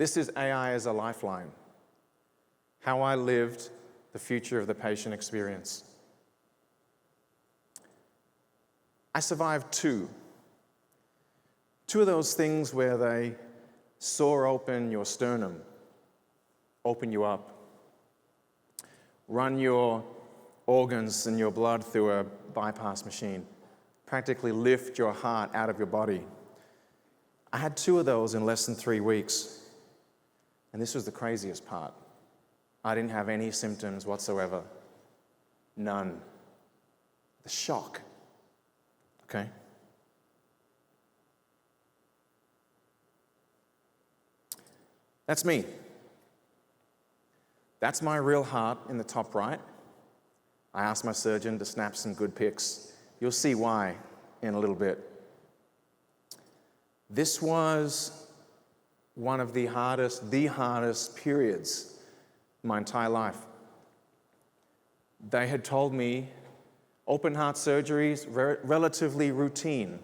This is AI as a lifeline. How I lived the future of the patient experience. I survived two of those things where they saw open your sternum, open you up, run your organs and your blood through a bypass machine, practically lift your heart out of your body. I had two of those in less than 3 weeks. And this was the craziest part. I didn't have any symptoms whatsoever. None. The shock. Okay? That's me. That's my real heart in the top right. I asked my surgeon to snap some good pics. You'll see why in a little bit. This was one of the hardest periods in my entire life. They had told me open heart surgery is relatively routine.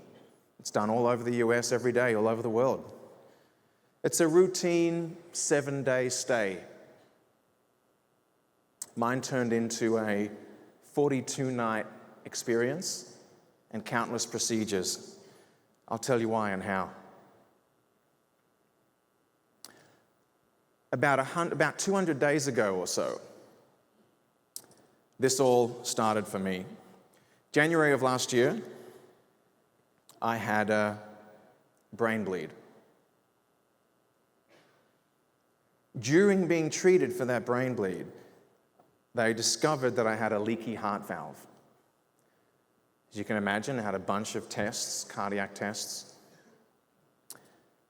It's done all over the US every day, all over the world. It's a routine 7-day stay. Mine turned into a 42-night experience and countless procedures. I'll tell you why and how. About 200 days ago or so, this all started for me. January of last year, I had a brain bleed. During being treated for that brain bleed, they discovered that I had a leaky heart valve. As you can imagine, I had a bunch of tests, cardiac tests.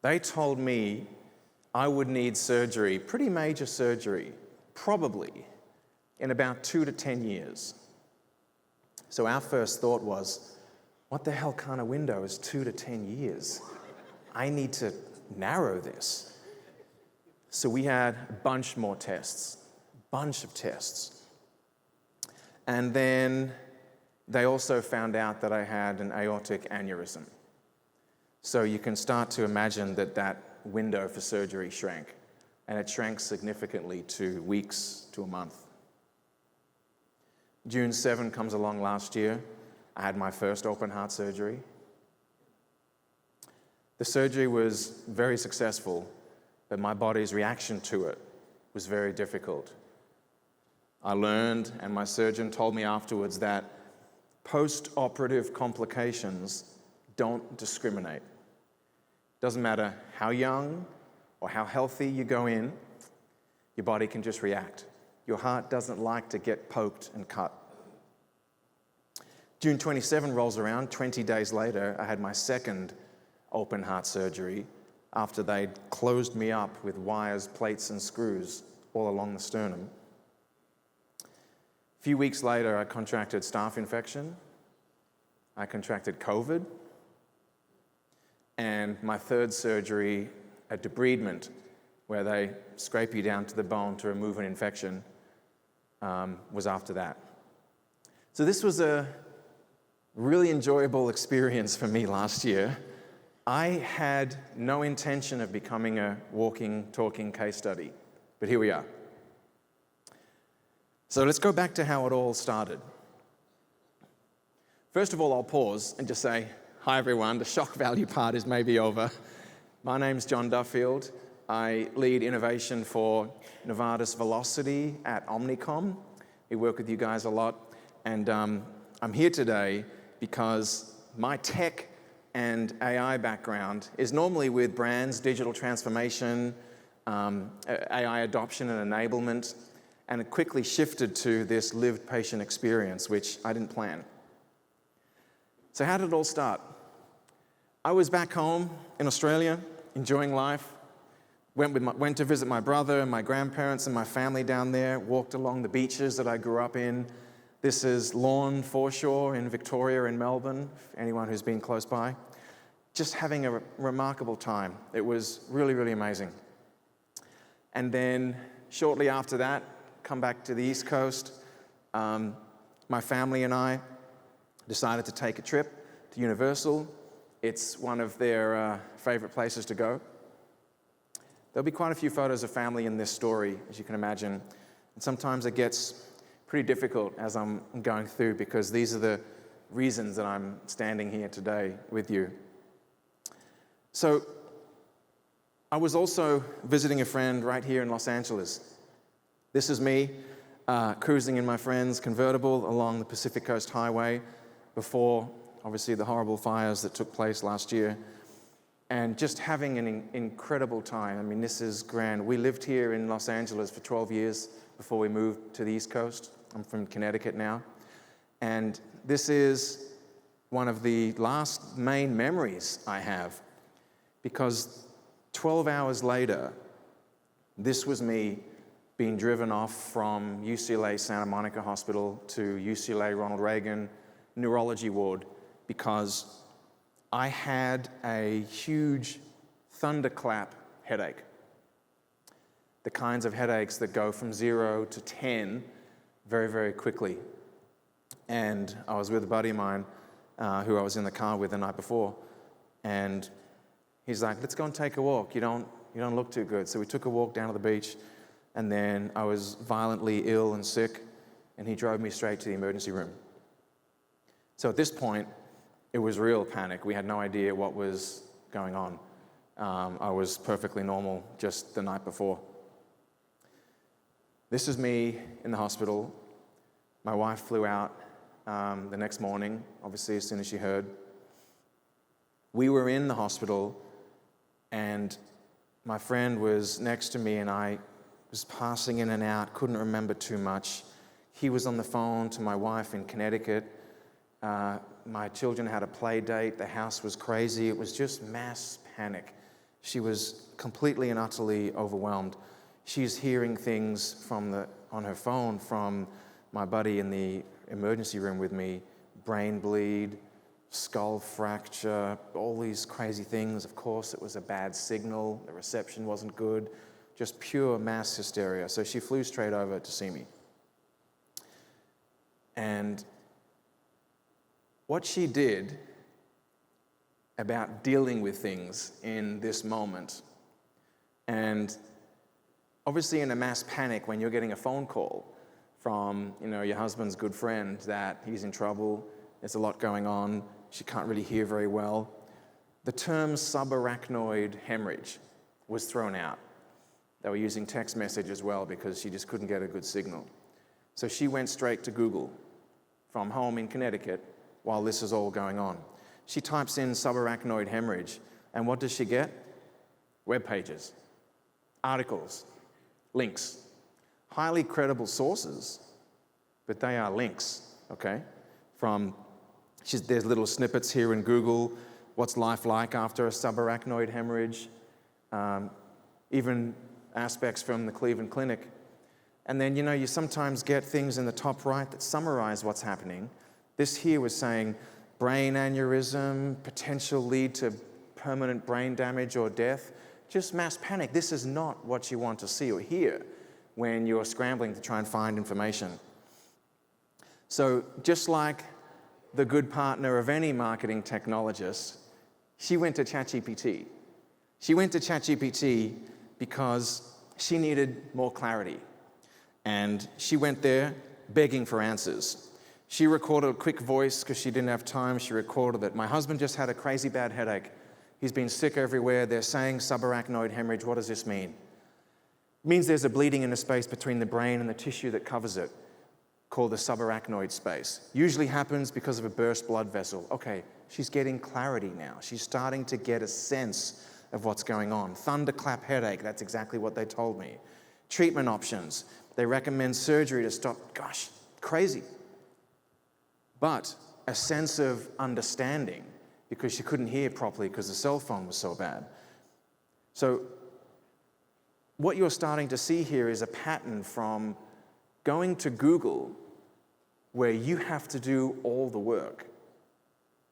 They told me I would need surgery, pretty major surgery, probably in about 2 to 10 years. So our first thought was, what the hell kind of window is 2 to 10 years? I need to narrow this. So we had a bunch more tests, bunch of tests. And then they also found out that I had an aortic aneurysm. So you can start to imagine that window for surgery shrank. And it shrank significantly to weeks to a month. June 7 comes along last year. I had my first open heart surgery. The surgery was very successful, but my body's reaction to it was very difficult. I learned, and my surgeon told me afterwards, that post-operative complications don't discriminate. Doesn't matter how young or how healthy you go in, your body can just react. Your heart doesn't like to get poked and cut. June 27 rolls around, 20 days later, I had my second open heart surgery after they'd closed me up with wires, plates, and screws all along the sternum. A few weeks later, I contracted staph infection. I contracted COVID. And my third surgery, a debridement, where they scrape you down to the bone to remove an infection, was after that. So this was a really enjoyable experience for me last year. I had no intention of becoming a walking, talking case study, but here we are. So let's go back to how it all started. First of all, I'll pause and just say, hi everyone, the shock value part is maybe over. My name's John Duffield. I lead innovation for Novartis Velocity at Omnicom. We work with you guys a lot. And I'm here today because my tech and AI background is normally with brands, digital transformation, AI adoption and enablement, and it quickly shifted to this lived patient experience, which I didn't plan. So how did it all start? I was back home in Australia, enjoying life, went to visit my brother and my grandparents and my family down there, walked along the beaches that I grew up in. This is Lawn Foreshore in Victoria and Melbourne, for anyone who's been close by. Just having a remarkable time. It was really, really amazing. And then shortly after that, come back to the East Coast. My family and I decided to take a trip to Universal. It's one of their favorite places to go. There'll be quite a few photos of family in this story, as you can imagine. And sometimes it gets pretty difficult as I'm going through, because these are the reasons that I'm standing here today with you. So I was also visiting a friend right here in Los Angeles. This is me cruising in my friend's convertible along the Pacific Coast Highway before, obviously, the horrible fires that took place last year, and just having an incredible time. I mean, this is grand. We lived here in Los Angeles for 12 years before we moved to the East Coast. I'm from Connecticut now. And this is one of the last main memories I have, because 12 hours later, this was me being driven off from UCLA Santa Monica Hospital to UCLA Ronald Reagan neurology ward, because I had a huge thunderclap headache. The kinds of headaches that go from 0 to 10 very, very quickly. And I was with a buddy of mine who I was in the car with the night before, and he's like, let's go and take a walk. You don't look too good. So we took a walk down to the beach, and then I was violently ill and sick, and he drove me straight to the emergency room. So at this point, it was real panic. We had no idea what was going on. I was perfectly normal just the night before. This is me in the hospital. My wife flew out the next morning, obviously, as soon as she heard. We were in the hospital, and my friend was next to me, and I was passing in and out, couldn't remember too much. He was on the phone to my wife in Connecticut. My children had a play date. The house was crazy. It was just mass panic. She was completely and utterly overwhelmed. She's hearing things on her phone from my buddy in the emergency room with me: brain bleed, skull fracture, all these crazy things. Of course, it was a bad signal. The reception wasn't good. Just pure mass hysteria. So she flew straight over to see me. And what she did about dealing with things in this moment, and obviously in a mass panic when you're getting a phone call from your husband's good friend that he's in trouble, there's a lot going on, she can't really hear very well, the term subarachnoid hemorrhage was thrown out. They were using text message as well because she just couldn't get a good signal. So she went straight to Google from home in Connecticut while this is all going on. She types in subarachnoid hemorrhage, and what does she get? Web pages, articles, links, highly credible sources, but they are links, okay? There's little snippets here in Google. What's life like after a subarachnoid hemorrhage? Even aspects from the Cleveland Clinic. And then, you sometimes get things in the top right that summarize what's happening. This here was saying brain aneurysm, potential lead to permanent brain damage or death. Just mass panic. This is not what you want to see or hear when you're scrambling to try and find information. So just like the good partner of any marketing technologist, she went to ChatGPT. She went to ChatGPT because she needed more clarity. And she went there begging for answers. She recorded a quick voice because she didn't have time. She recorded that my husband just had a crazy bad headache. He's been sick everywhere. They're saying subarachnoid hemorrhage. What does this mean? It means there's a bleeding in the space between the brain and the tissue that covers it, called the subarachnoid space. Usually happens because of a burst blood vessel. Okay, she's getting clarity now. She's starting to get a sense of what's going on. Thunderclap headache, that's exactly what they told me. Treatment options. They recommend surgery to stop. Gosh, crazy. But a sense of understanding, because she couldn't hear properly because the cell phone was so bad. So what you're starting to see here is a pattern from going to Google, where you have to do all the work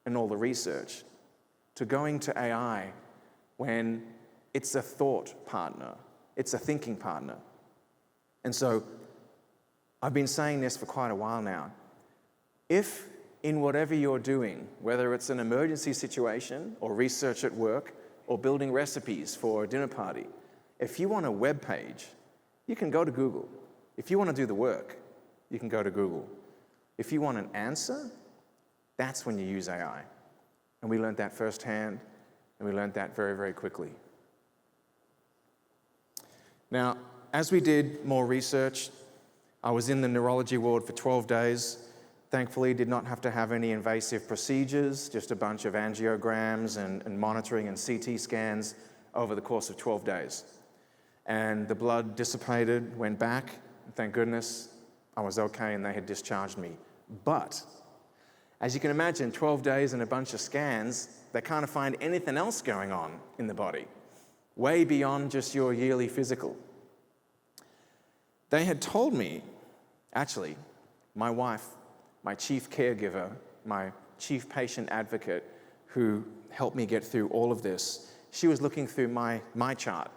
and all the research, to going to AI when it's a thought partner, it's a thinking partner. And so I've been saying this for quite a while now. If in whatever you're doing, whether it's an emergency situation or research at work or building recipes for a dinner party, If you want a web page, you can go to Google. If you want to do the work, you can go to Google. If you want an answer, that's when you use AI. And we learned that firsthand, and we learned that very, very quickly. Now, as we did more research, I was in the neurology ward for 12 days. Thankfully, did not have to have any invasive procedures, just a bunch of angiograms and monitoring and CT scans over the course of 12 days. And the blood dissipated, went back. Thank goodness I was okay and they had discharged me. But, as you can imagine, 12 days and a bunch of scans, they can't find anything else going on in the body, way beyond just your yearly physical. They had told me, actually, my wife, my chief caregiver, my chief patient advocate, who helped me get through all of this, she was looking through my chart,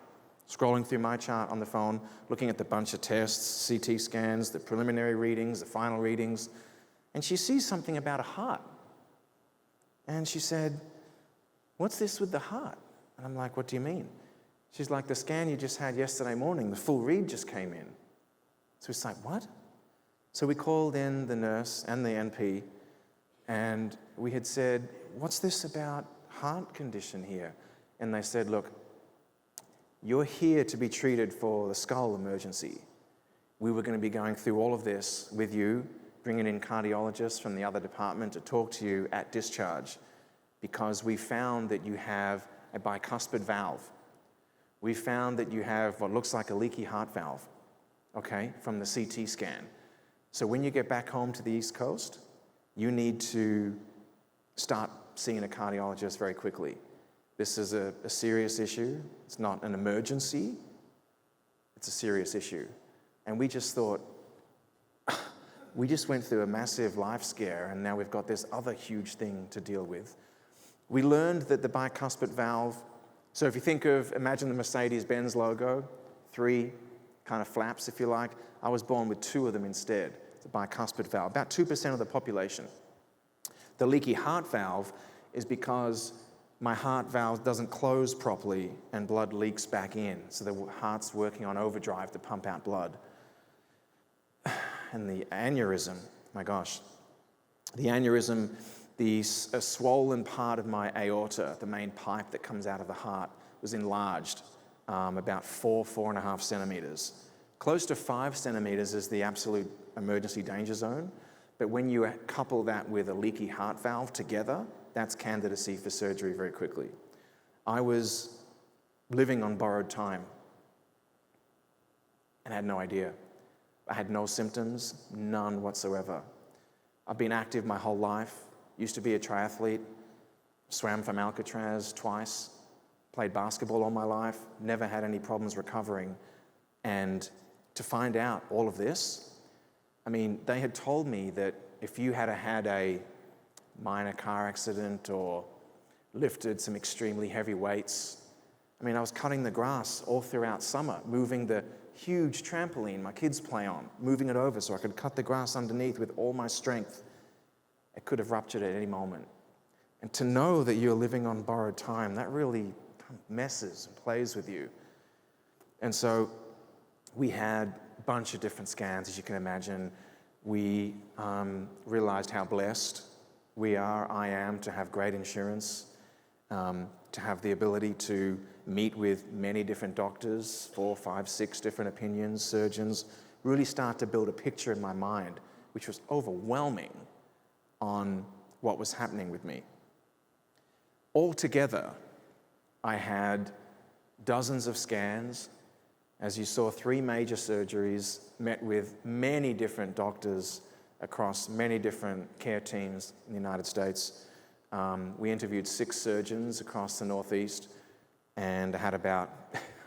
scrolling through my chart on the phone, looking at the bunch of tests, CT scans, the preliminary readings, the final readings, and she sees something about a heart. And she said, "What's this with the heart?" And I'm like, "What do you mean?" She's like, "The scan you just had yesterday morning, the full read just came in." So it's like, "What?" So we called in the nurse and the NP, and we had said, "What's this about heart condition here?" And they said, "Look, you're here to be treated for the skull emergency. We were going to be going through all of this with you, bringing in cardiologists from the other department to talk to you at discharge, because we found that you have a bicuspid valve. We found that you have what looks like a leaky heart valve, okay, from the CT scan. So when you get back home to the East Coast, you need to start seeing a cardiologist very quickly. This is a serious issue. It's not an emergency. It's a serious issue." And we just thought, we just went through a massive life scare, and now we've got this other huge thing to deal with. We learned that the bicuspid valve, so if you imagine the Mercedes-Benz logo, 3 kind of flaps, if you like. I was born with 2 of them instead, the bicuspid valve, about 2% of the population. The leaky heart valve is because my heart valve doesn't close properly and blood leaks back in, so the heart's working on overdrive to pump out blood. And the aneurysm, my gosh, the aneurysm, a swollen part of my aorta, the main pipe that comes out of the heart, was enlarged about 4.5 centimeters. Close to 5 centimeters is the absolute emergency danger zone, but when you couple that with a leaky heart valve together, that's candidacy for surgery very quickly. I was living on borrowed time and had no idea. I had no symptoms, none whatsoever. I've been active my whole life, used to be a triathlete, swam from Alcatraz twice, played basketball all my life, never had any problems recovering. And to find out all of this, I mean, they had told me that if you had had a minor car accident or lifted some extremely heavy weights, I mean, I was cutting the grass all throughout summer, moving the huge trampoline my kids play on, moving it over so I could cut the grass underneath with all my strength. It could have ruptured at any moment. And to know that you're living on borrowed time, that really messes and plays with you. And so we had a bunch of different scans, as you can imagine. We realized how blessed I am to have great insurance, to have the ability to meet with many different doctors, 4, 5, 6 different opinions, surgeons, really start to build a picture in my mind, which was overwhelming on what was happening with me. Altogether, I had dozens of scans. As you saw, 3 major surgeries, met with many different doctors across many different care teams in the United States. We interviewed 6 surgeons across the Northeast and had about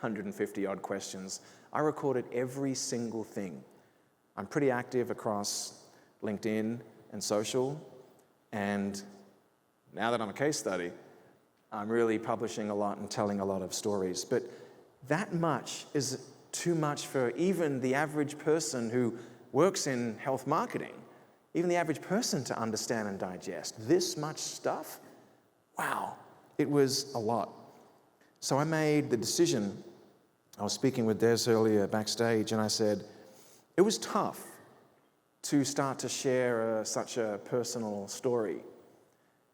150 odd questions. I recorded every single thing. I'm pretty active across LinkedIn and social, and now that I'm a case study, I'm really publishing a lot and telling a lot of stories. But that much is too much for even the average person who works in health marketing, even the average person to understand and digest. This much stuff? Wow, it was a lot. So I made the decision I was speaking with Des earlier backstage, and I said, it was tough to start to share such a personal story.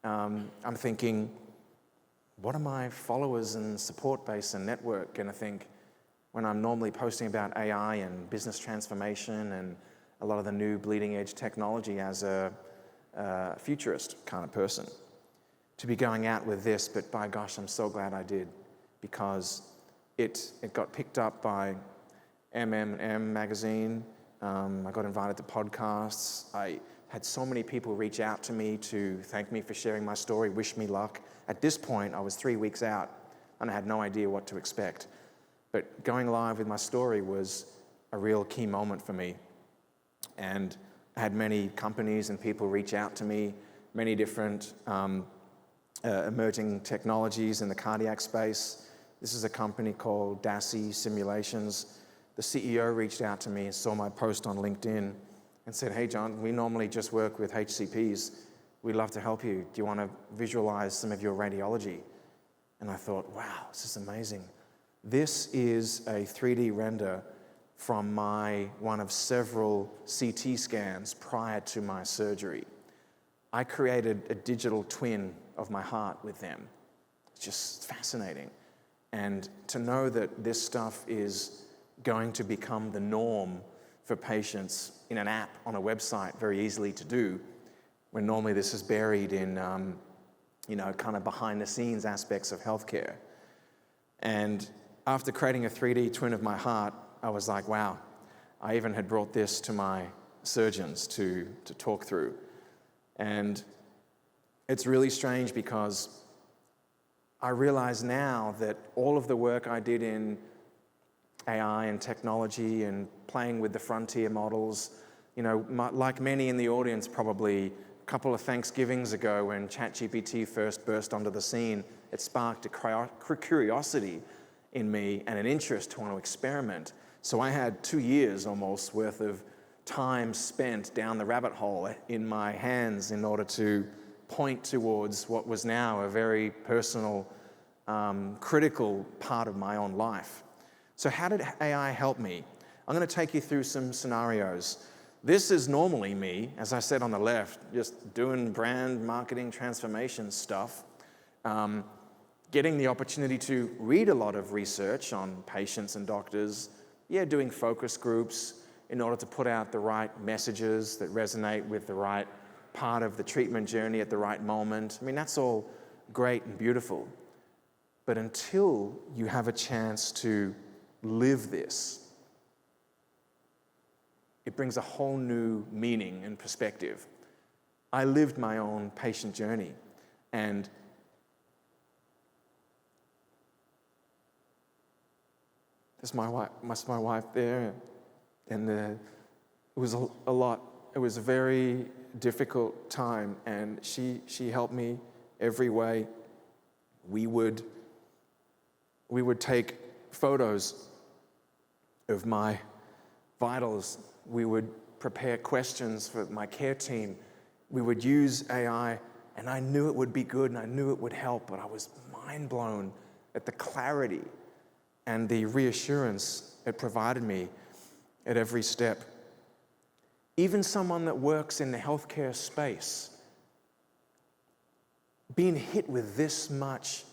I'm thinking, what are my followers and support base and network going to think when I'm normally posting about AI and business transformation and a lot of the new bleeding edge technology as a futurist kind of person? To be going out with this, but by gosh, I'm so glad I did, because it got picked up by M magazine. I got invited to podcasts. I had so many people reach out to me to thank me for sharing my story, wish me luck. At this point, I was 3 weeks out and I had no idea what to expect. But going live with my story was a real key moment for me. And I had many companies and people reach out to me, many different emerging technologies in the cardiac space. This is a company called DASI Simulations. The CEO reached out to me and saw my post on LinkedIn and said, hey, John, we normally just work with HCPs. We'd love to help you. Do you want to visualize some of your radiology? And I thought, wow, this is amazing. This is a 3D render from one of several CT scans prior to my surgery. I created a digital twin of my heart with them. It's just fascinating. And to know that this stuff is going to become the norm for patients in an app on a website, very easily to do, when normally this is buried in, kind of behind the scenes aspects of healthcare. And after creating a 3D twin of my heart, I was like, wow, I even had brought this to my surgeons to talk through. And it's really strange because I realize now that all of the work I did in AI and technology and playing with the frontier models, like many in the audience probably, a couple of Thanksgivings ago when ChatGPT first burst onto the scene, it sparked a curiosity in me and an interest to want to experiment. So I had 2 years almost worth of time spent down the rabbit hole in my hands in order to point towards what was now a very personal, critical part of my own life. So how did AI help me? I'm going to take you through some scenarios. This is normally me, as I said on the left, just doing brand marketing transformation stuff, getting the opportunity to read a lot of research on patients and doctors, doing focus groups in order to put out the right messages that resonate with the right part of the treatment journey at the right moment. I mean, that's all great and beautiful. But until you have a chance to live this, it brings a whole new meaning and perspective. I lived my own patient journey, and there's my wife there, and it was a lot. It was a very difficult time, and she helped me every way. We would take photos of my vitals. We would prepare questions for my care team. We would use AI, and I knew it would be good and I knew it would help, but I was mind blown at the clarity and the reassurance it provided me at every step. Even someone that works in the healthcare space, being hit with this much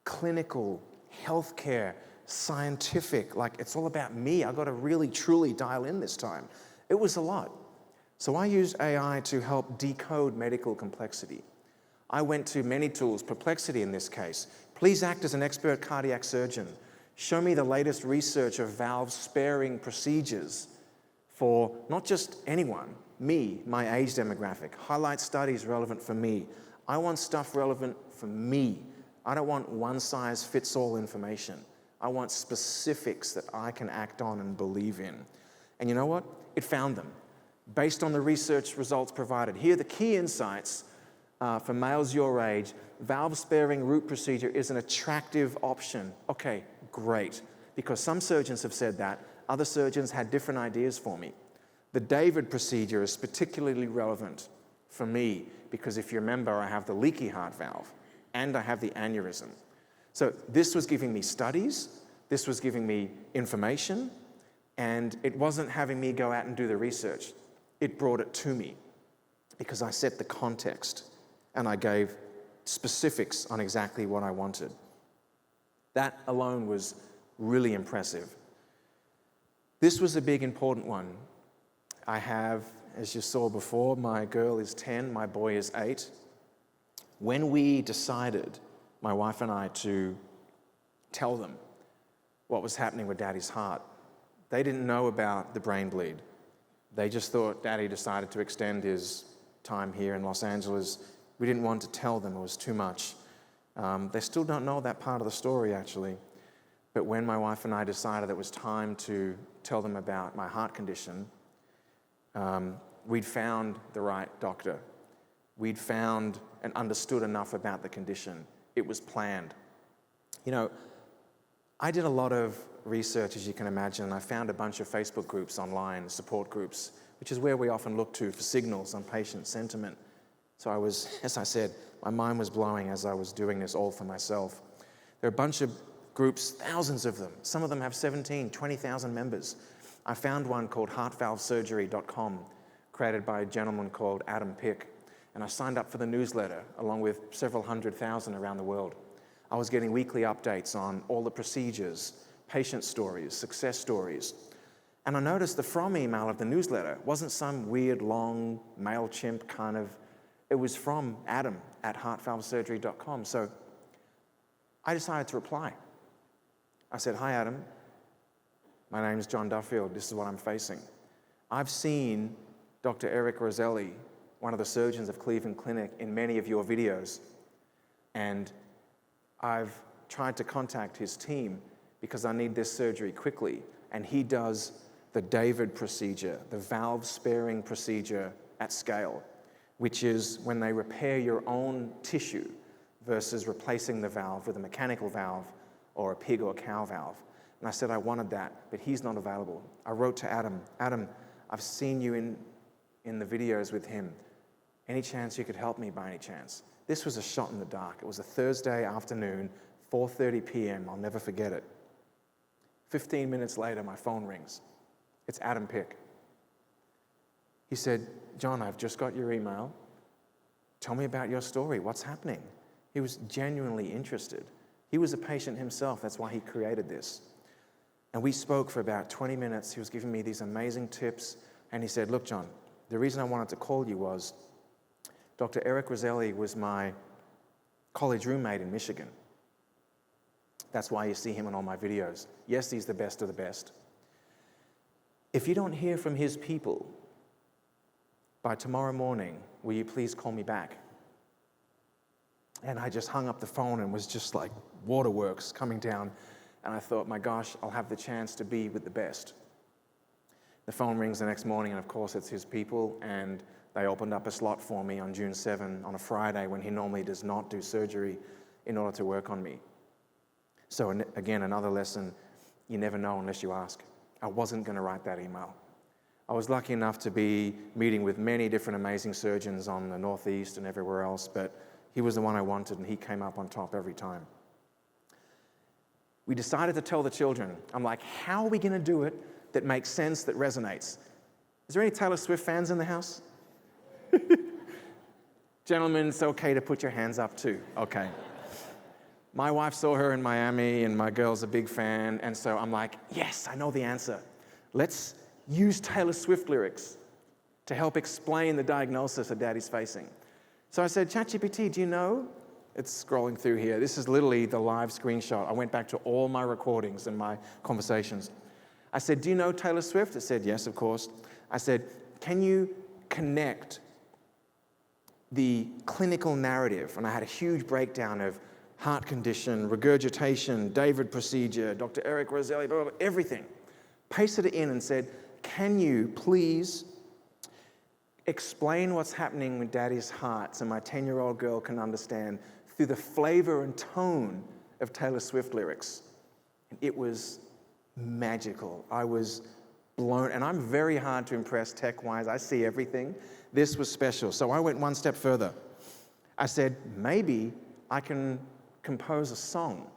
clinical, healthcare, scientific, like it's all about me. I got to really, truly dial in this time. It was a lot. So I used AI to help decode medical complexity. I went to many tools, Perplexity in this case. Please act as an expert cardiac surgeon. Show me the latest research of valve-sparing procedures for not just anyone, me, my age demographic. Highlight studies relevant for me. I want stuff relevant for me. I don't want one-size-fits-all information. I want specifics that I can act on and believe in. And you know what? It found them based on the research results provided. Here are the key insights for males your age. Valve-sparing root procedure is an attractive option. Okay, great. Because some surgeons have said that. Other surgeons had different ideas for me. The David procedure is particularly relevant for me because if you remember, I have the leaky heart valve and I have the aneurysm. So this was giving me studies. This was giving me information, and it wasn't having me go out and do the research. It brought it to me because I set the context and I gave specifics on exactly what I wanted. That alone was really impressive. This was a big, important one. I have, as you saw before, my girl is 10, my boy is 8. When we decided, my wife and I, to tell them what was happening with Daddy's heart, they didn't know about the brain bleed. They just thought Daddy decided to extend his time here in Los Angeles. We didn't want to tell them, it was too much. They still don't know that part of the story, actually. But when my wife and I decided it was time to tell them about my heart condition, we'd found the right doctor. We'd found and understood enough about the condition. It was planned. You know, I did a lot of research, as you can imagine, and I found a bunch of Facebook groups online, support groups, which is where we often look to for signals on patient sentiment. So I was, as I said, my mind was blowing as I was doing this all for myself. There are a bunch of groups, thousands of them. Some of them have 17, 20,000 members. I found one called heartvalvesurgery.com, created by a gentleman called Adam Pick, and I signed up for the newsletter along with several 100,000 around the world. I was getting weekly updates on all the procedures, patient stories, success stories. And I noticed the from email of the newsletter wasn't some weird, long MailChimp kind of, it was from Adam at heartvalvesurgery.com. So I decided to reply. I said, "Hi, Adam. My name is John Duffield. This is what I'm facing. I've seen Dr. Eric Roselli, one of the surgeons of Cleveland Clinic, in many of your videos. And I've tried to contact his team because I need this surgery quickly. And he does the David procedure, the valve sparing procedure at scale, which is when they repair your own tissue versus replacing the valve with a mechanical valve or a pig or cow valve." And I said I wanted that, but he's not available. I wrote to Adam, "Adam, I've seen you in the videos with him. Any chance you could help me by any chance?" This was a shot in the dark. It was a Thursday afternoon, 4:30 p.m. I'll never forget it. 15 minutes later, my phone rings. It's Adam Pick. He said, "John, I've just got your email. Tell me about your story. What's happening?" He was genuinely interested. He was a patient himself. That's why he created this. And we spoke for about 20 minutes. He was giving me these amazing tips. And he said, "Look, John, the reason I wanted to call you was Dr. Eric Roselli was my college roommate in Michigan. That's why you see him in all my videos. Yes, he's the best of the best. If you don't hear from his people by tomorrow morning, will you please call me back?" And I just hung up the phone and was just like waterworks coming down. And I thought, my gosh, I'll have the chance to be with the best. The phone rings the next morning, and of course it's his people, and they opened up a slot for me on June 7 on a Friday when he normally does not do surgery in order to work on me. So again, another lesson, you never know unless you ask. I wasn't going to write that email. I was lucky enough to be meeting with many different amazing surgeons on the Northeast and everywhere else, but he was the one I wanted, and he came up on top every time. We decided to tell the children. I'm like, how are we going to do it that makes sense, that resonates? Is there any Taylor Swift fans in the house? Gentlemen, it's okay to put your hands up too. Okay. My wife saw her in Miami, and my girl's a big fan, and so I'm like, yes, I know the answer. Let's use Taylor Swift lyrics to help explain the diagnosis that Daddy's facing. So I said, ChatGPT, do you know? It's scrolling through here. This is literally the live screenshot. I went back to all my recordings and my conversations. I said, do you know Taylor Swift? It said, yes, of course. I said, can you connect the clinical narrative? And I had a huge breakdown of heart condition, regurgitation, David procedure, Dr. Eric Roselli, blah, blah, blah, everything. Pasted it in and said, can you please explain what's happening with Daddy's heart so my 10-year-old girl can understand through the flavor and tone of Taylor Swift lyrics? And it was magical. I was blown, and I'm very hard to impress tech-wise. I see everything. This was special. So I went one step further. I said, maybe I can compose a song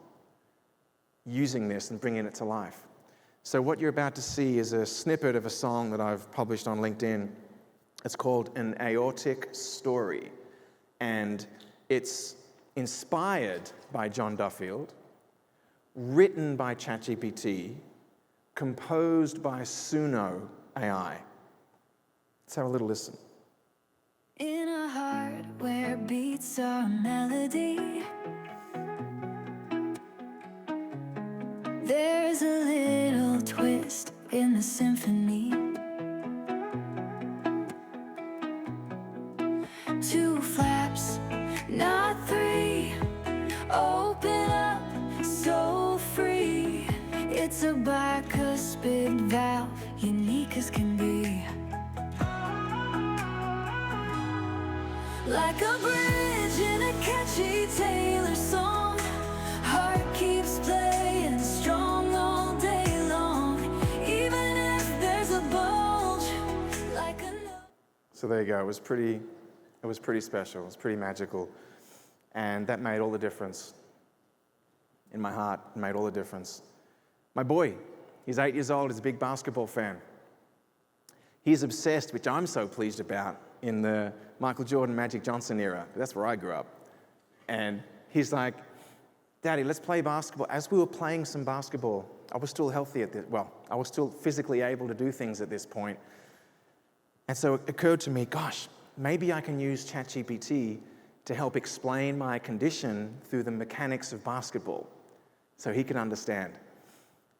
using this and bringing it to life. So what you're about to see is a snippet of a song that I've published on LinkedIn. It's called An Aortic Story, and it's inspired by John Duffield, written by ChatGPT, composed by Suno AI. Let's have a little listen. In a heart where beats are a melody, there's a little twist in the symphony. Two flaps, not three, open up so free. It's a bicuspid valve, unique as can be. Like a bridge in a catchy Taylor song, heart keeps playing strong all day long, even if there's a bulge, like a note. So there you go. It was pretty special. It was pretty magical. And that made all the difference. In my heart, it made all the difference. My boy, he's 8 years old, he's a big basketball fan. He's obsessed, which I'm so pleased about, in the Michael Jordan, Magic Johnson era. That's where I grew up. And he's like, Daddy, let's play basketball. As we were playing some basketball, I was still healthy at this, I was still physically able to do things at this point. And so it occurred to me, gosh, maybe I can use ChatGPT to help explain my condition through the mechanics of basketball so he can understand.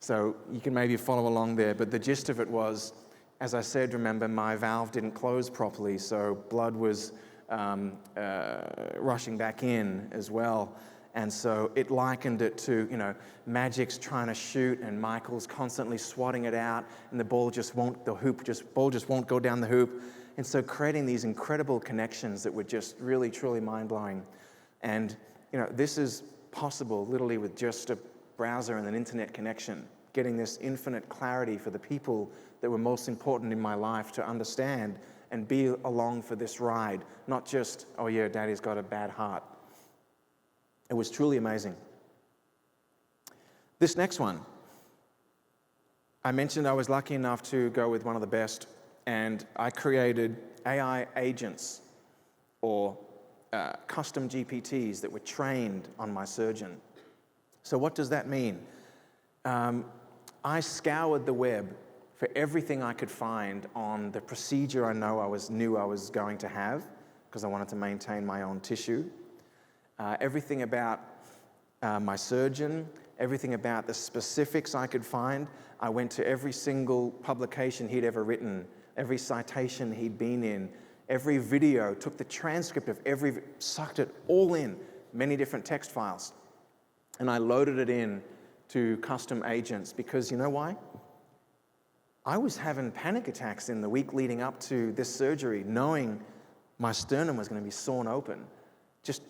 So you can maybe follow along there, but the gist of it was, as I said, remember, my valve didn't close properly, so blood was rushing back in as well. And so it likened it to, Magic's trying to shoot and Michael's constantly swatting it out and the ball just won't go down the hoop. And so creating these incredible connections that were just really, truly mind-blowing. And, this is possible literally with just a browser and an internet connection, getting this infinite clarity for the people that were most important in my life to understand and be along for this ride, not just, oh yeah, Daddy's got a bad heart. It was truly amazing. This next one, I mentioned I was lucky enough to go with one of the best, and I created AI agents or custom GPTs that were trained on my surgeon. So what does that mean? I scoured the web for everything I could find on the procedure I knew I was going to have, because I wanted to maintain my own tissue. Everything about my surgeon, everything about the specifics I could find. I went to every single publication he'd ever written, every citation he'd been in, every video, took the transcript of sucked it all in, many different text files. And I loaded it in to custom agents because you know why? I was having panic attacks in the week leading up to this surgery, knowing my sternum was going to be sawn open, just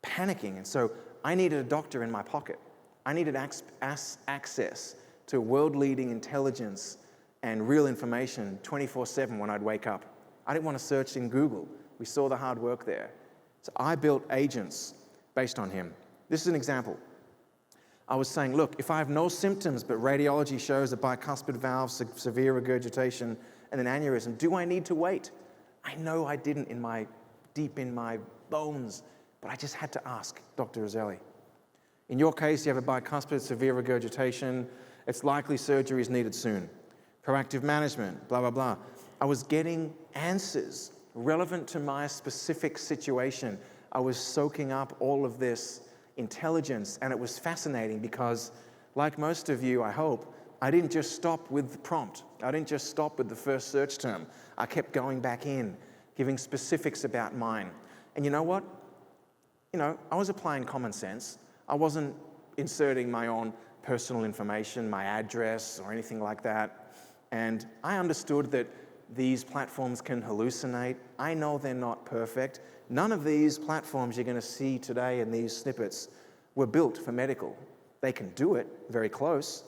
panicking. And so I needed a doctor in my pocket. I needed access to world-leading intelligence and real information 24/7 when I'd wake up. I didn't want to search in Google. We saw the hard work there. So I built agents based on him. This is an example. I was saying, look, if I have no symptoms, but radiology shows a bicuspid valve, severe regurgitation, and an aneurysm, do I need to wait? I know I didn't deep in my bones, but I just had to ask Dr. Roselli. In your case, you have a bicuspid, severe regurgitation. It's likely surgery is needed soon. Proactive management, blah, blah, blah. I was getting answers relevant to my specific situation. I was soaking up all of this intelligence, and it was fascinating because, like most of you, I hope, I didn't just stop with the prompt. I didn't just stop with the first search term. I kept going back in, giving specifics about mine. And you know what? I was applying common sense. I wasn't inserting my own personal information, my address, or anything like that. And I understood that these platforms can hallucinate. I know they're not perfect. None of these platforms you're going to see today in these snippets were built for medical. They can do it, very close,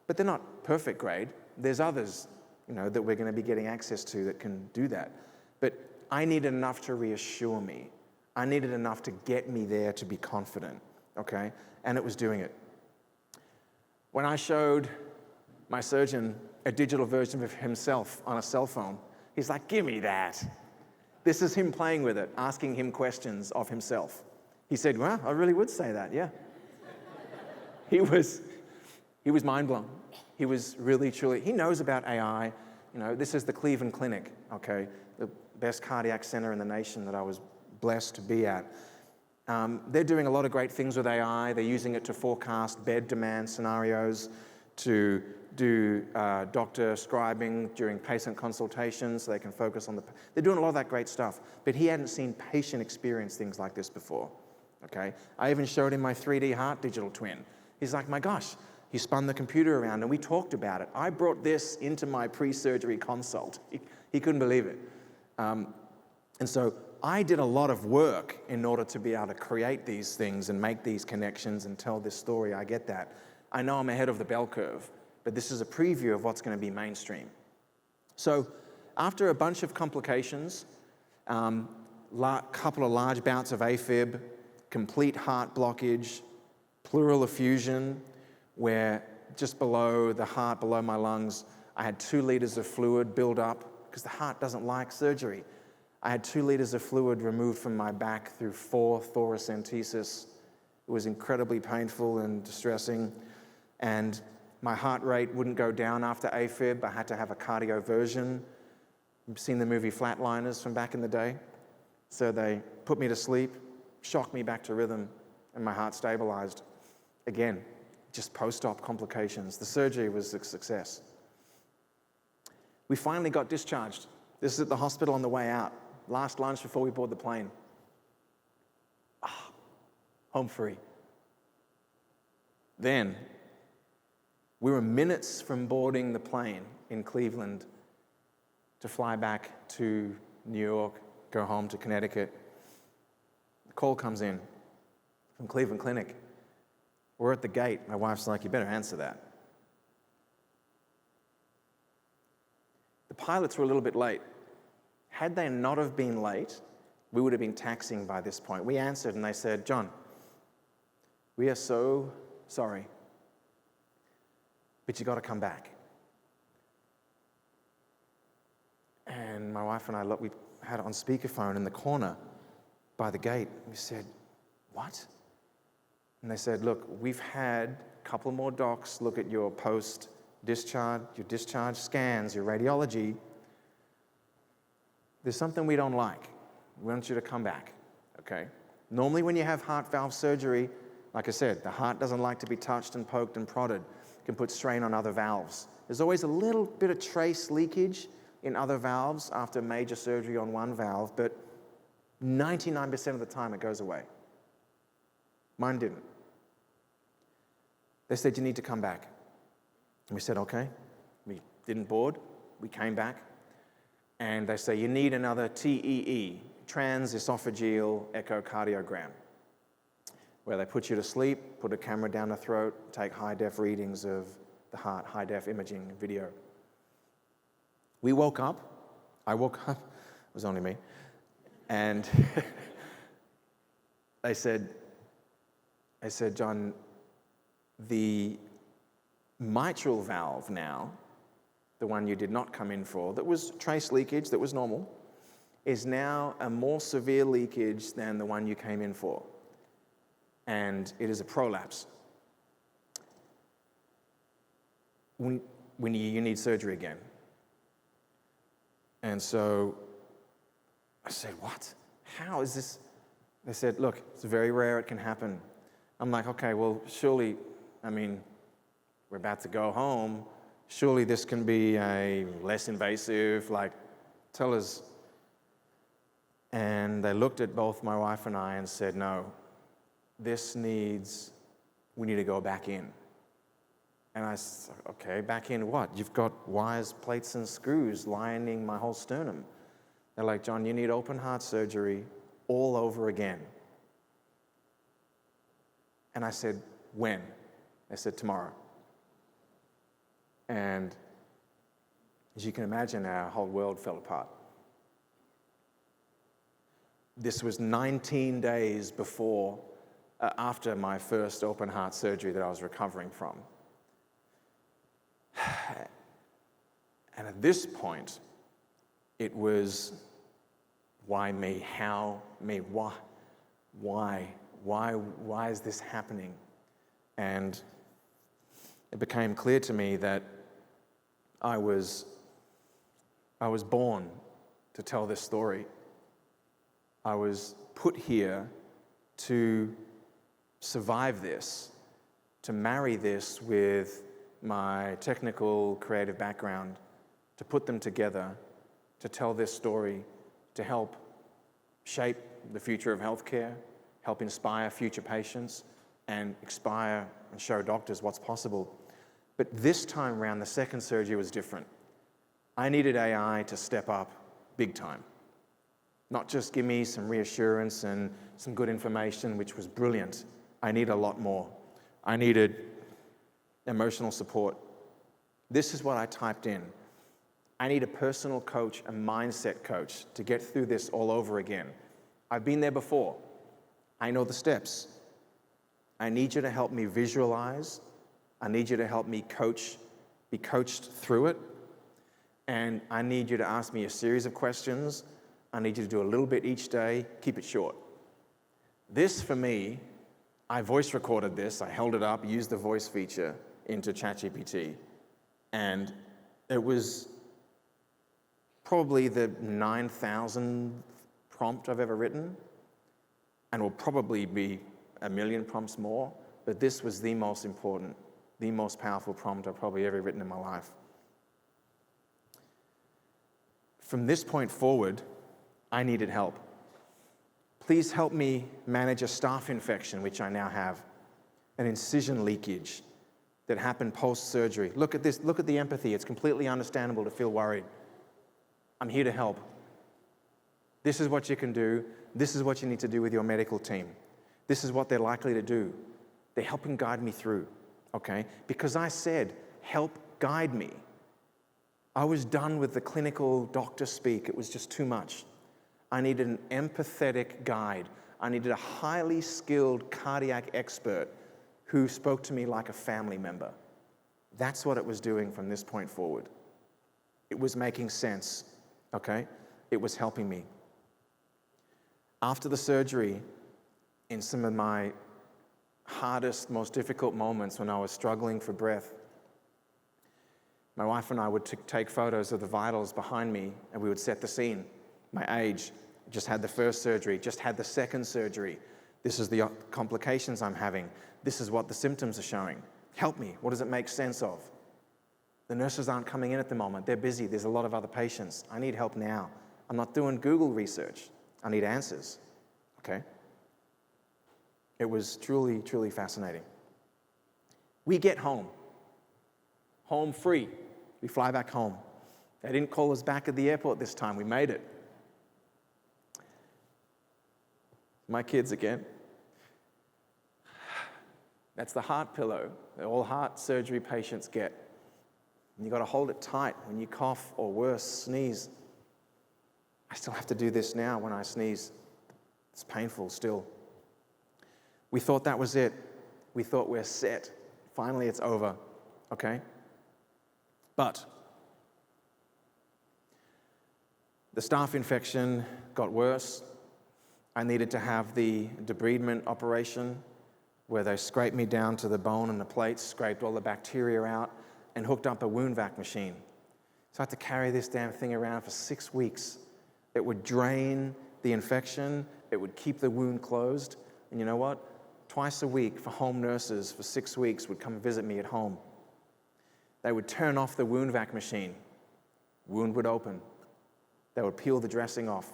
but they're not perfect grade. There's others, that we're going to be getting access to that can do that. But I needed enough to reassure me. I needed enough to get me there to be confident, okay? And it was doing it. When I showed my surgeon a digital version of himself on a cell phone, he's like, give me that. This is him playing with it, asking him questions of himself. He said, well, I really would say that, yeah. He was mind blown. He was really, truly, he knows about AI. You know, this is the Cleveland Clinic, okay, the best cardiac center in the nation that I was blessed to be at. They're doing a lot of great things with AI. They're using it to forecast bed demand scenarios, to do doctor scribing during patient consultations so they can focus on they're doing a lot of that great stuff. But he hadn't seen patient experience things like this before, okay? I even showed him my 3D heart digital twin. He's like, my gosh, he spun the computer around and we talked about it. I brought this into my pre-surgery consult. He couldn't believe it. And so I did a lot of work in order to be able to create these things and make these connections and tell this story. I get that. I know I'm ahead of the bell curve, but this is a preview of what's going to be mainstream. So after a bunch of complications, couple of large bouts of AFib, complete heart blockage, pleural effusion, where just below the heart, below my lungs, I had 2 liters of fluid build up because the heart doesn't like surgery. I had 2 liters of fluid removed from my back through 4 thoracentesis. It was incredibly painful and distressing. And my heart rate wouldn't go down after AFib. I had to have a cardioversion. You've seen the movie Flatliners from back in the day. So they put me to sleep, shocked me back to rhythm, and my heart stabilized. Again, just post-op complications. The surgery was a success. We finally got discharged. This is at the hospital on the way out. Last lunch before we board the plane. Home free. Then, we were minutes from boarding the plane in Cleveland to fly back to New York, go home to Connecticut. The call comes in from Cleveland Clinic. We're at the gate. My wife's like, you better answer that. The pilots were a little bit late. Had they not have been late, we would have been taxiing by this point. We answered and they said, John, we are so sorry, but you got to come back. And my wife and I, look, we had it on speakerphone in the corner by the gate. We said, what? And they said, look, we've had a couple more docs look at your post-discharge, your discharge scans, your radiology. There's something we don't like. We want you to come back, okay? Normally when you have heart valve surgery, like I said, the heart doesn't like to be touched and poked and prodded. It can put strain on other valves. There's always a little bit of trace leakage in other valves after major surgery on one valve, but 99% of the time it goes away. Mine didn't. They said, you need to come back. And we said, okay. We didn't board. We came back. And they say, you need another TEE, transesophageal echocardiogram, where they put you to sleep, put a camera down the throat, take high-def readings of the heart, high-def imaging video. We woke up. I woke up. It was only me. And they said, John, the mitral valve now, the one you did not come in for, that was trace leakage, that was normal, is now a more severe leakage than the one you came in for. And it is a prolapse. When you need surgery again. And so I said, what? How is this? They said, look, it's very rare, it can happen. I'm like, okay, well, surely, I mean, we're about to go home. Surely this can be a less invasive, like, tell us. And they looked at both my wife and I and said, no, we need to go back in. And I said, okay, back in what? You've got wires, plates, and screws lining my whole sternum. They're like, John, you need open heart surgery all over again. And I said, when? They said, tomorrow. And as you can imagine, our whole world fell apart. This was 19 days after my first open heart surgery that I was recovering from. And at this point, it was, why me? How me? Why? Why is this happening? And it became clear to me that I was born to tell this story. I was put here to survive this, to marry this with my technical, creative background, to put them together, to tell this story, to help shape the future of healthcare, help inspire future patients, and inspire and show doctors what's possible. But this time around, the second surgery was different. I needed AI to step up big time. Not just give me some reassurance and some good information, which was brilliant. I need a lot more. I needed emotional support. This is what I typed in. I need a personal coach, a mindset coach to get through this all over again. I've been there before. I know the steps. I need you to help me visualize. I need you to help me be coached through it. And I need you to ask me a series of questions. I need you to do a little bit each day. Keep it short. This, for me, I voice recorded this. I held it up, used the voice feature into ChatGPT. And it was probably the 9,000th prompt I've ever written, and will probably be a million prompts more, but this was the most important, the most powerful prompt I've probably ever written in my life. From this point forward, I needed help. Please help me manage a staph infection, which I now have, an incision leakage that happened post-surgery. Look at this, look at the empathy. It's completely understandable to feel worried. I'm here to help. This is what you can do. This is what you need to do with your medical team. This is what they're likely to do. They help and guide me through, okay? Because I said, help guide me. I was done with the clinical doctor speak. It was just too much. I needed an empathetic guide. I needed a highly skilled cardiac expert who spoke to me like a family member. That's what it was doing from this point forward. It was making sense, okay? It was helping me. After the surgery, in some of my hardest, most difficult moments when I was struggling for breath, my wife and I would take photos of the vitals behind me, and we would set the scene. My age, just had the first surgery, just had the second surgery. This is the complications I'm having. This is what the symptoms are showing. Help me. What does it make sense of? The nurses aren't coming in at the moment. They're busy. There's a lot of other patients. I need help now. I'm not doing Google research. I need answers, okay? It was truly, truly fascinating. We get home free. We fly back home. They didn't call us back at the airport this time. We made it. My kids again. That's the heart pillow that all heart surgery patients get. And you've got to hold it tight when you cough or worse, sneeze. I still have to do this now when I sneeze. It's painful still. We thought that was it. We thought we're set. Finally, it's over, okay? But the staph infection got worse. I needed to have the debridement operation where they scraped me down to the bone and the plates, scraped all the bacteria out, and hooked up a wound vac machine. So I had to carry this damn thing around for 6 weeks. It would drain the infection. It would keep the wound closed. And you know what? Twice a week for home nurses for 6 weeks would come visit me at home. They would turn off the wound vac machine. Wound would open. They would peel the dressing off.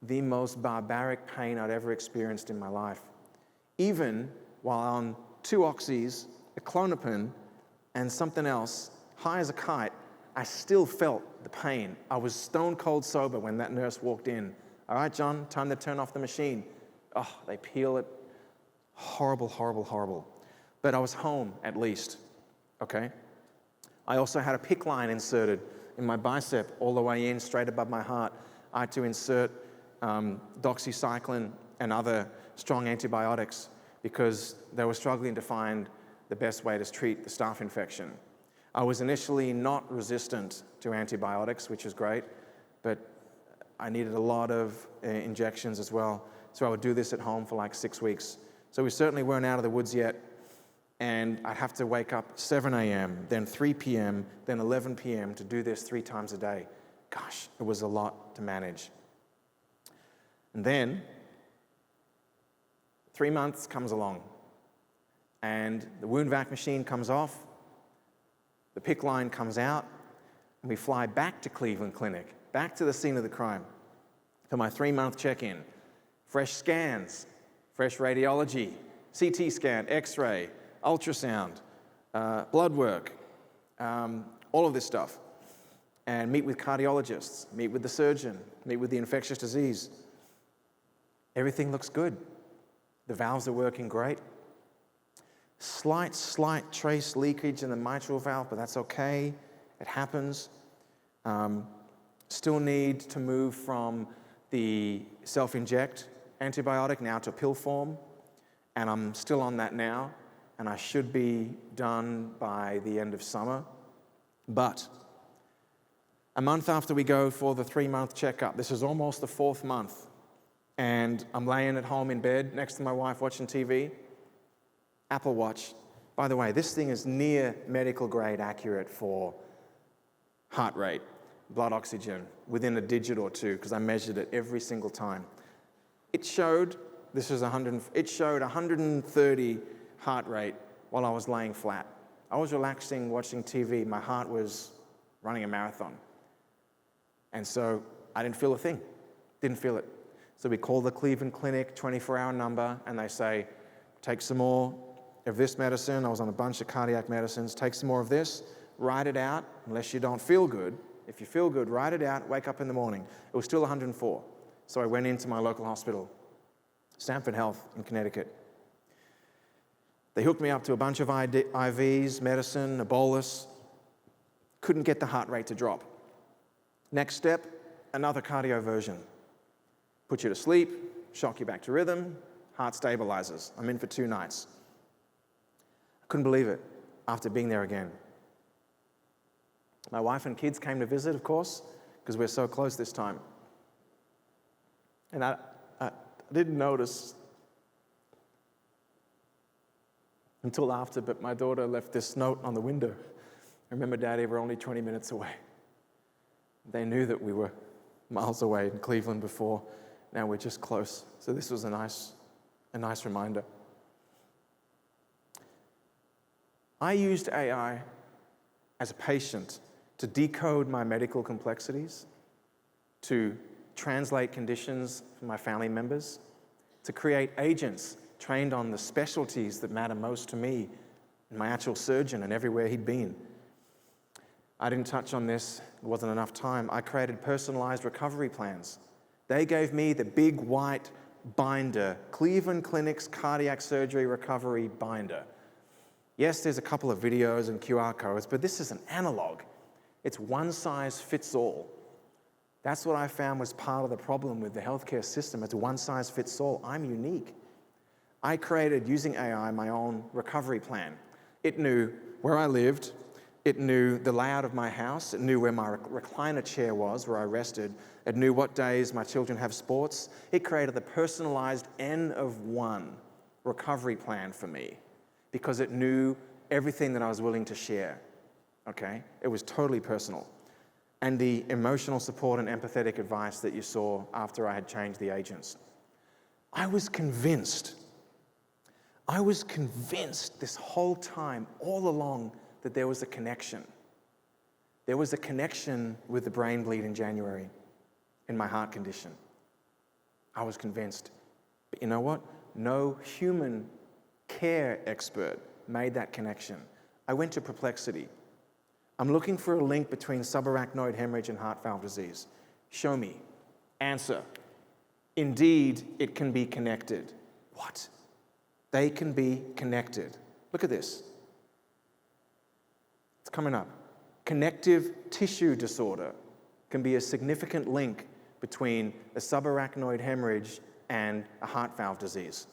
The most barbaric pain I'd ever experienced in my life. Even while on 2 oxys, a Clonopin, and something else, high as a kite, I still felt the pain. I was stone cold sober when that nurse walked in. All right, John, time to turn off the machine. Oh, they peel it. Horrible, horrible, horrible. But I was home at least, okay? I also had a PICC line inserted in my bicep all the way in, straight above my heart. I had to insert doxycycline and other strong antibiotics because they were struggling to find the best way to treat the staph infection. I was initially not resistant to antibiotics, which is great, but I needed a lot of injections as well. So I would do this at home for like 6 weeks. So we certainly weren't out of the woods yet. And I'd have to wake up 7 a.m., then 3 p.m., then 11 p.m. to do this 3 times a day. Gosh, it was a lot to manage. And then 3 months comes along, and the wound vac machine comes off, the PICC line comes out, and we fly back to Cleveland Clinic, back to the scene of the crime for my 3-month check-in. Fresh scans, fresh radiology, CT scan, X-ray, ultrasound, blood work, all of this stuff. And meet with cardiologists, meet with the surgeon, meet with the infectious disease. Everything looks good. The valves are working great. Slight trace leakage in the mitral valve, but that's okay. It happens. Still need to move from the self-inject antibiotic now to pill form, and I'm still on that now, and I should be done by the end of summer. But a month after we go for the 3-month checkup, this is almost the 4th month, and I'm laying at home in bed next to my wife watching TV, Apple Watch. By the way, this thing is near medical grade accurate for heart rate, blood oxygen, within a digit or two, because I measured it every single time. It showed, it showed 130 heart rate while I was laying flat. I was relaxing, watching TV. My heart was running a marathon. And so I didn't feel a thing, didn't feel it. So we call the Cleveland Clinic 24-hour number, and they say, take some more of this medicine. I was on a bunch of cardiac medicines. Take some more of this, write it out, unless you don't feel good. If you feel good, write it out, wake up in the morning. It was still 104. So I went into my local hospital, Stanford Health in Connecticut. They hooked me up to a bunch of IVs, medicine, a bolus. Couldn't get the heart rate to drop. Next step, another cardioversion. Put you to sleep, shock you back to rhythm, heart stabilizes. I'm in for 2 nights. I couldn't believe it after being there again. My wife and kids came to visit, of course, because we're so close this time. And I didn't notice until after, but my daughter left this note on the window. Remember, Daddy, we're only 20 minutes away. They knew that we were miles away in Cleveland before. Now we're just close. So this was a nice reminder. I used AI as a patient to decode my medical complexities, to translate conditions for my family members, to create agents trained on the specialties that matter most to me and my actual surgeon and everywhere he'd been. I didn't touch on this, it wasn't enough time. I created personalized recovery plans. They gave me the big white binder, Cleveland Clinic's cardiac surgery recovery binder. Yes, there's a couple of videos and QR codes, but this is an analog. It's one size fits all. That's what I found was part of the problem with the healthcare system. It's one size fits all. I'm unique. I created, using AI, my own recovery plan. It knew where I lived. It knew the layout of my house. It knew where my recliner chair was, where I rested. It knew what days my children have sports. It created the personalized N of 1 recovery plan for me because it knew everything that I was willing to share, okay? It was totally personal. And the emotional support and empathetic advice that you saw after I had changed the agents. I was convinced this whole time, all along, that there was a connection. There was a connection with the brain bleed in January in my heart condition. I was convinced. But you know what? No human care expert made that connection. I went to Perplexity. I'm looking for a link between subarachnoid hemorrhage and heart valve disease. Show me. Answer. Indeed, it can be connected. What? They can be connected. Look at this. It's coming up. Connective tissue disorder can be a significant link between a subarachnoid hemorrhage and a heart valve disease.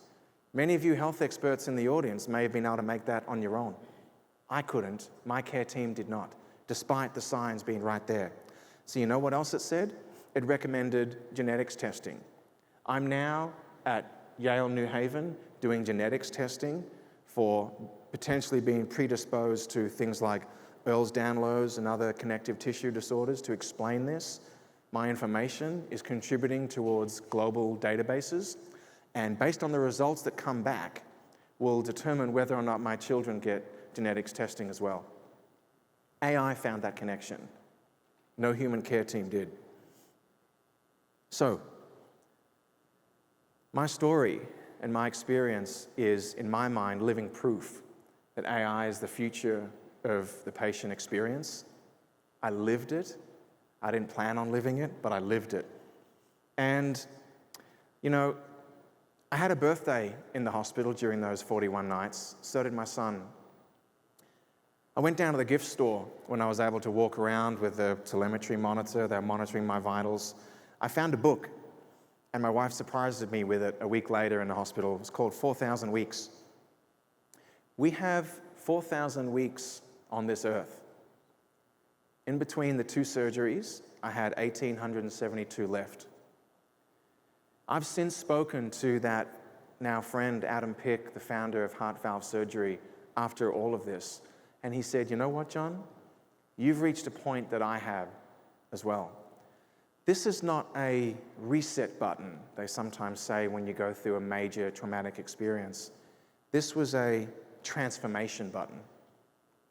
Many of you health experts in the audience may have been able to make that on your own. I couldn't. My care team did not, despite the signs being right there. So you know what else it said? It recommended genetics testing. I'm now at Yale New Haven doing genetics testing for potentially being predisposed to things like Ehlers-Danlos and other connective tissue disorders. To explain this, my information is contributing towards global databases, and based on the results that come back, will determine whether or not my children get genetics testing as well. AI found that connection. No human care team did. So, my story and my experience is, in my mind, living proof that AI is the future of the patient experience. I lived it. I didn't plan on living it, but I lived it. And, you know, I had a birthday in the hospital during those 41 nights. So did my son. I went down to the gift store when I was able to walk around with the telemetry monitor. They were monitoring my vitals. I found a book, and my wife surprised me with it a week later in the hospital. It's called 4,000 Weeks. We have 4,000 weeks on this earth. In between the two surgeries, I had 1,872 left. I've since spoken to that now friend, Adam Pick, the founder of Heart Valve Surgery, after all of this. And he said, you know what, John? You've reached a point that I have as well. This is not a reset button, they sometimes say when you go through a major traumatic experience. This was a transformation button.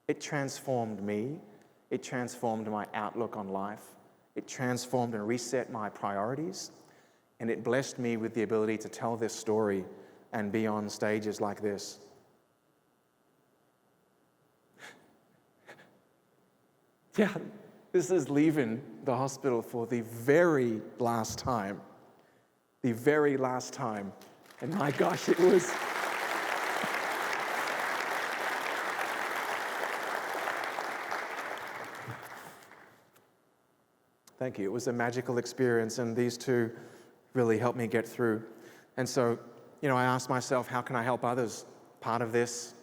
It transformed me. It transformed my outlook on life. It transformed and reset my priorities. And it blessed me with the ability to tell this story and be on stages like this. Yeah, this is leaving the hospital for the very last time. The very last time. And my gosh, it was... Thank you. It was a magical experience, and these two really helped me get through. And so, you know, I asked myself, how can I help others? Part of this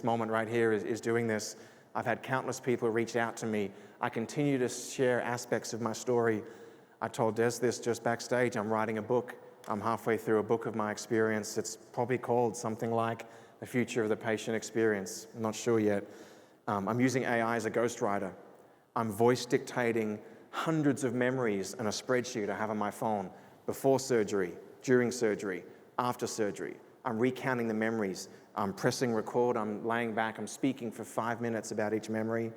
moment right here is doing this. I've had countless people reach out to me. I continue to share aspects of my story. I told Des this just backstage. I'm writing a book. I'm halfway through a book of my experience. It's probably called something like The Future of the Patient Experience. I'm not sure yet. I'm using AI as a ghostwriter. I'm voice dictating hundreds of memories in a spreadsheet I have on my phone, before surgery, during surgery, after surgery. I'm recounting the memories. I'm pressing record, I'm laying back, I'm speaking for 5 minutes about each memory.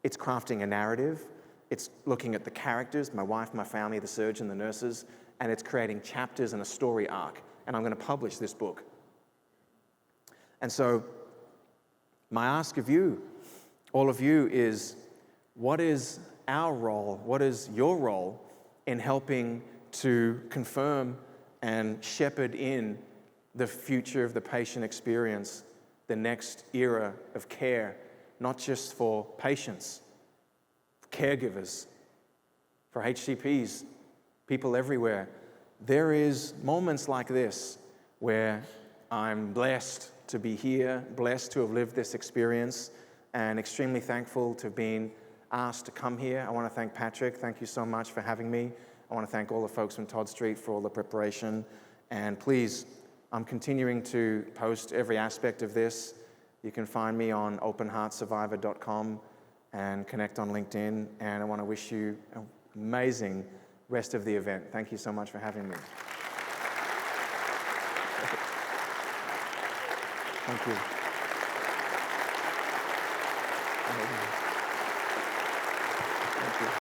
It's crafting a narrative. It's looking at the characters, my wife, my family, the surgeon, the nurses, and it's creating chapters and a story arc. And I'm going to publish this book. And so my ask of you, all of you, is what is our role, what is your role in helping to confirm and shepherd in the future of the patient experience, the next era of care, not just for patients, for caregivers, for HCPs, people everywhere. There is moments like this where I'm blessed to be here, blessed to have lived this experience, and extremely thankful to have been asked to come here. I want to thank Patrick. Thank you so much for having me. I want to thank all the folks from Todd Street for all the preparation. And please, I'm continuing to post every aspect of this. You can find me on openheartsurvivor.com and connect on LinkedIn. And I want to wish you an amazing rest of the event. Thank you so much for having me. Thank you.